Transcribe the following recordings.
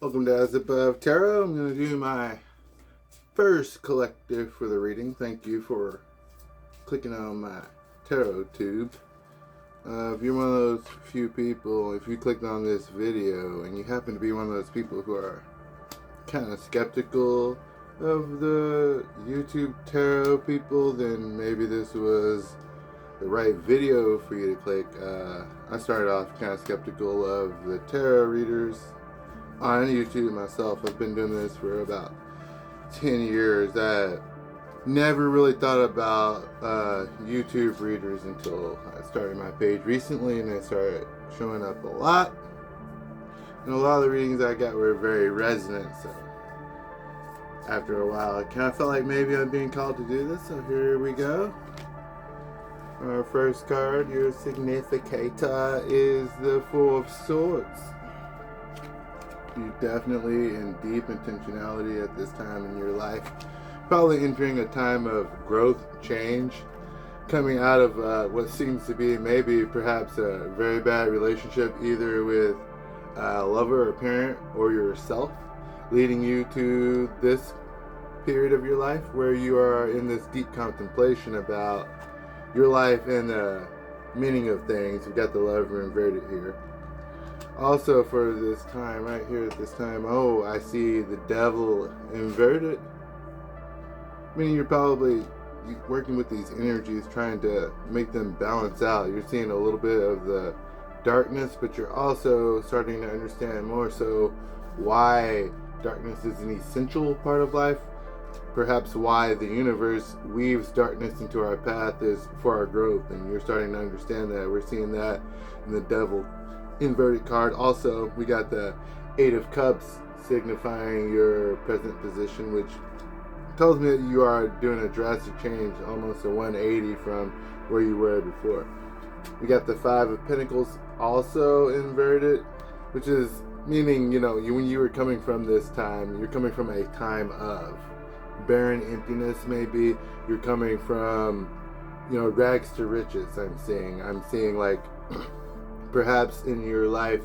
Welcome to As Above Tarot. I'm going to do my first collective for the reading. Thank you for clicking on my tarot tube. If you're one of those few people, if you clicked on this video and you happen to be one of those people who are kind of skeptical of the YouTube tarot people, then maybe this was the right video for you to click. I started off kind of skeptical of the tarot readers on YouTube myself. I've been doing this for about 10 years. I never really thought about YouTube readers until I started my page recently, and they started showing up a lot. And a lot of the readings I got were very resonant, so after a while I kind of felt like maybe I'm being called to do this, so here we go. Our first card, your significator, is the Four of Swords. You're definitely in deep intentionality at this time in your life. Probably entering a time of growth, change, coming out of what seems to be maybe perhaps a very bad relationship, either with a lover or parent or yourself, leading you to this period of your life where you are in this deep contemplation about your life and the meaning of things. We've got the Lover inverted here. Also for this time, right here at this time, oh, I see the Devil inverted. Meaning you're probably working with these energies, trying to make them balance out. You're seeing a little bit of the darkness, but you're also starting to understand more so why darkness is an essential part of life. Perhaps why the universe weaves darkness into our path is for our growth, and you're starting to understand that. We're seeing that in the Devil inverted card. Also, we got the Eight of Cups signifying your present position, which tells me that you are doing a drastic change, almost a 180 from where you were before. We got the Five of Pentacles also inverted, which is meaning, when you were coming from this time, you're coming from a time of barren emptiness. Maybe you're coming from, rags to riches. I'm seeing like perhaps in your life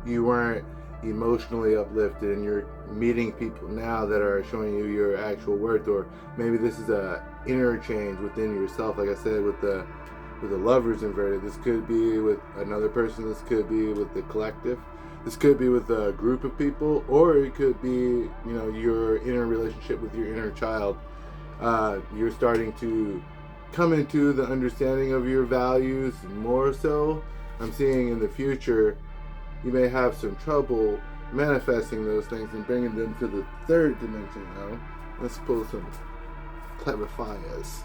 you weren't emotionally uplifted, and you're meeting people now that are showing you your actual worth. Or maybe this is a inner change within yourself. Like I said, with the Lovers inverted, this could be with another person, this could be with the collective, this could be with a group of people, or it could be your inner relationship with your inner child. You're starting to come into the understanding of your values more so. I'm seeing in the future you may have some trouble manifesting those things and bringing them to the third dimension now. Let's pull some clarifiers.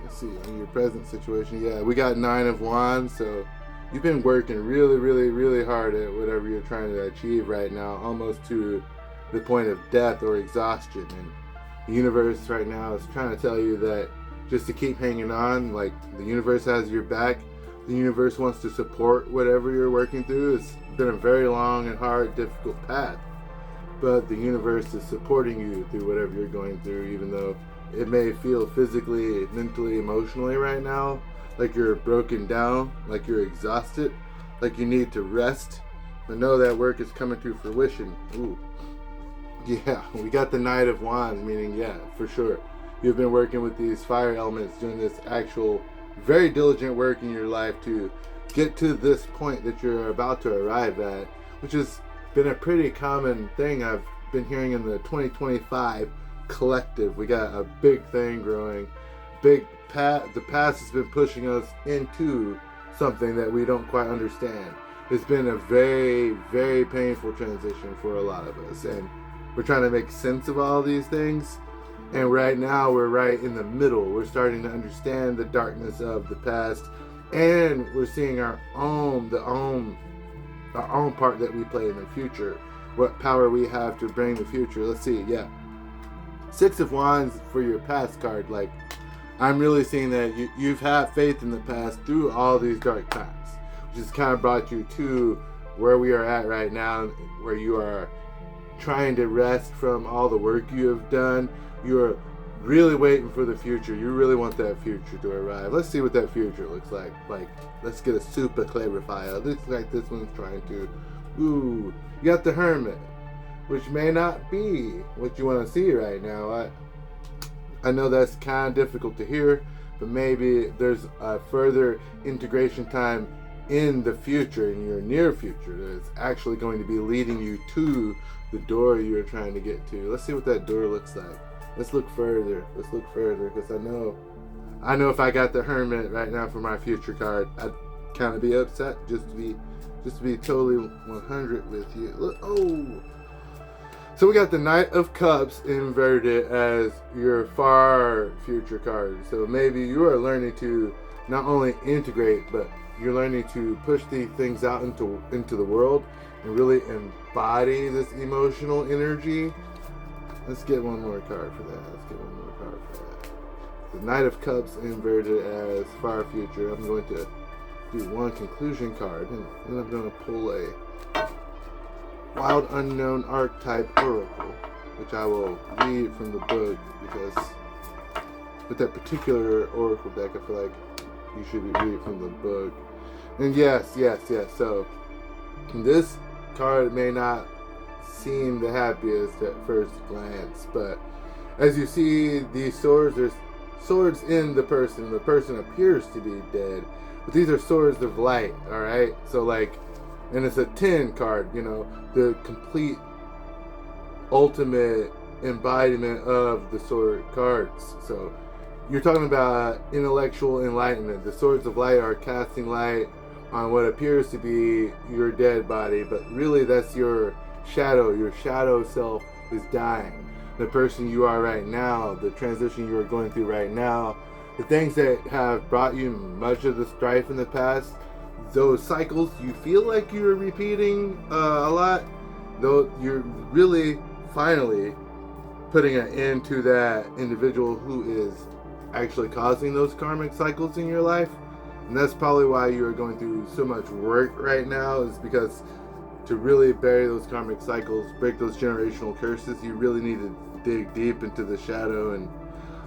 Let's see, in your present situation, yeah, we got Nine of Wands, so you've been working really, really, really hard at whatever you're trying to achieve right now, almost to the point of death or exhaustion. And the universe right now is trying to tell you that just to keep hanging on. Like, the universe has your back. The universe wants to support whatever you're working through. It's been a very long and hard, difficult path, but the universe is supporting you through whatever you're going through, even though it may feel physically, mentally, emotionally right now like you're broken down, like you're exhausted, like you need to rest. But know that work is coming to fruition. Ooh. Yeah, we got the Knight of Wands, meaning, yeah, for sure, you've been working with these fire elements, doing this actual very diligent work in your life to get to this point that you're about to arrive at, which has been a pretty common thing I've been hearing in the 2025 collective. We got a big thing growing. The past has been pushing us into something that we don't quite understand. It's been a very, very painful transition for a lot of us, and we're trying to make sense of all these things. And right now we're right in the middle. We're starting to understand the darkness of the past, and we're seeing our own part that we play in the future. What power we have to bring the future. Let's see, yeah. Six of Wands for your past card. Like, I'm really seeing that you've had faith in the past through all these dark times, which has kind of brought you to where we are at right now, where you are trying to rest from all the work you have done. You're really waiting for the future. You really want that future to arrive. Let's see what that future looks like. Like, let's get a super clarifier. Looks like this one's trying to. Ooh, you got the Hermit, which may not be what you want to see right now. I know that's kind of difficult to hear, but maybe there's a further integration time in the future, in your near future, that's actually going to be leading you to the door you're trying to get to. Let's see what that door looks like. Let's look further. Let's look further, because I know if I got the Hermit right now for my future card, I'd kind of be upset just to be totally 100 with you. Look, oh. So we got the Knight of Cups inverted as your far future card. So maybe you are learning to not only integrate, but you're learning to push these things out into the world and really embody this emotional energy. Let's get one more card for that. The Knight of Cups inverted as far future. I'm going to do one conclusion card, and then I'm going to pull a Wild Unknown Archetype Oracle, which I will read from the book, because with that particular Oracle deck, I feel like you should read from the book. And yes. So this card may not seem the happiest at first glance, but as you see these swords, there's swords in the person. The person appears to be dead, but these are swords of light. All right, so like, and it's a 10 card. You know, the complete ultimate embodiment of the sword cards. So you're talking about intellectual enlightenment. The swords of light are casting light on what appears to be your dead body, but really that's your shadow. Your shadow self is dying. The person you are right now, the transition you are going through right now, the things that have brought you much of the strife in the past, those cycles you feel like you're repeating a lot, though you're really finally putting an end to that individual who is actually causing those karmic cycles in your life. And that's probably why you're going through so much work right now, is because to really bury those karmic cycles, break those generational curses, you really need to dig deep into the shadow and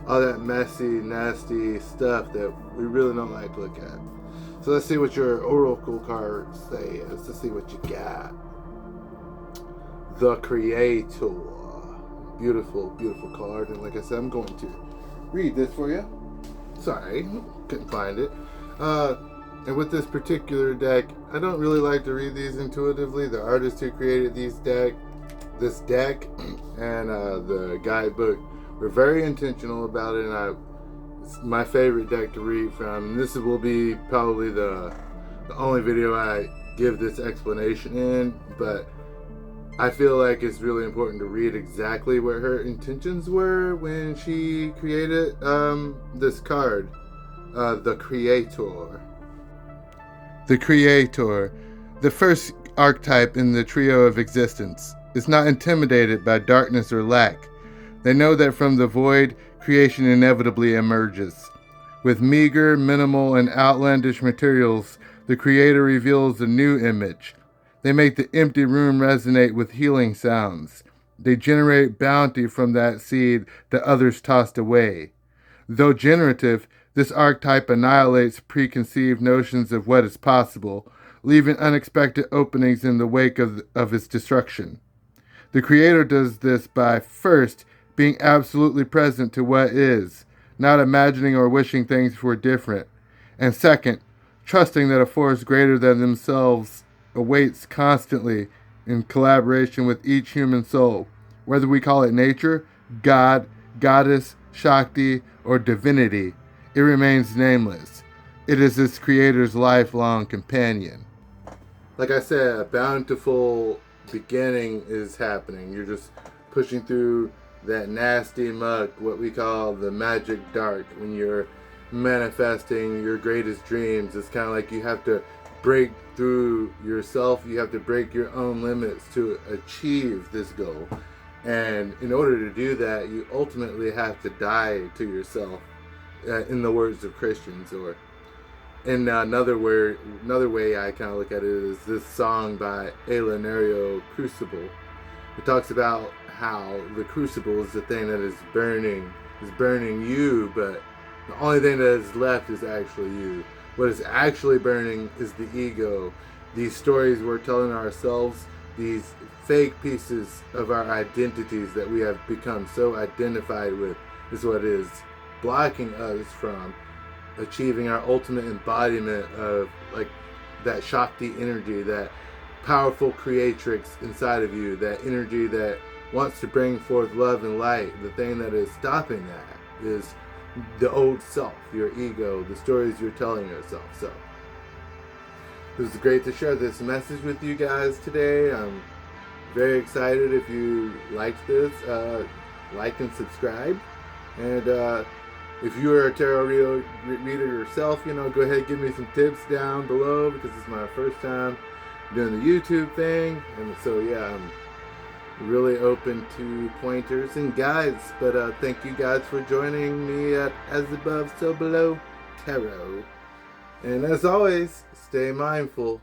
all that messy, nasty stuff that we really don't like to look at. So let's see what your oracle cards say. Let's see what you got. The Creator. Beautiful, beautiful card. And like I said, I'm going to read this for you. Sorry, couldn't find it. And with this particular deck, I don't really like to read these intuitively. The artist who created this deck and the guidebook were very intentional about it, and it's my favorite deck to read from. And this will be probably the only video I give this explanation in, but I feel like it's really important to read exactly what her intentions were when she created this card. The Creator. The Creator, the first archetype in the trio of existence, is not intimidated by darkness or lack. They know that from the void, creation inevitably emerges. With meager, minimal, and outlandish materials, the Creator reveals a new image. They make the empty room resonate with healing sounds. They generate bounty from that seed that others tossed away. Though generative, this archetype annihilates preconceived notions of what is possible, leaving unexpected openings in the wake of its destruction. The Creator does this by, first, being absolutely present to what is, not imagining or wishing things were different, and second, trusting that a force greater than themselves awaits constantly in collaboration with each human soul, whether we call it nature, God, goddess, Shakti, or divinity. It remains nameless. It is its Creator's lifelong companion. Like I said, a bountiful beginning is happening. You're just pushing through that nasty muck, what we call the magic dark. When you're manifesting your greatest dreams, it's kind of like you have to break through yourself. You have to break your own limits to achieve this goal. And in order to do that, you ultimately have to die to yourself. In the words of Christians, or in another way I kind of look at it is this song by Elenario Crucible. It talks about how the crucible is the thing that is burning is burning you, but the only thing that is left is actually you. What is actually burning is the ego. These stories we're telling ourselves, these fake pieces of our identities that we have become so identified with, is what is blocking us from achieving our ultimate embodiment of like that Shakti energy, that powerful creatrix inside of you, that energy that wants to bring forth love and light. The thing that is stopping that is the old self, your ego, the stories you're telling yourself. So it was great to share this message with you guys today. I'm very excited. If you liked this, like and subscribe. And if you are a tarot reader yourself, go ahead and give me some tips down below, because it's my first time doing the YouTube thing. And so yeah, I'm really open to pointers and guides. But thank you guys for joining me at As Above So Below Tarot. And as always, stay mindful.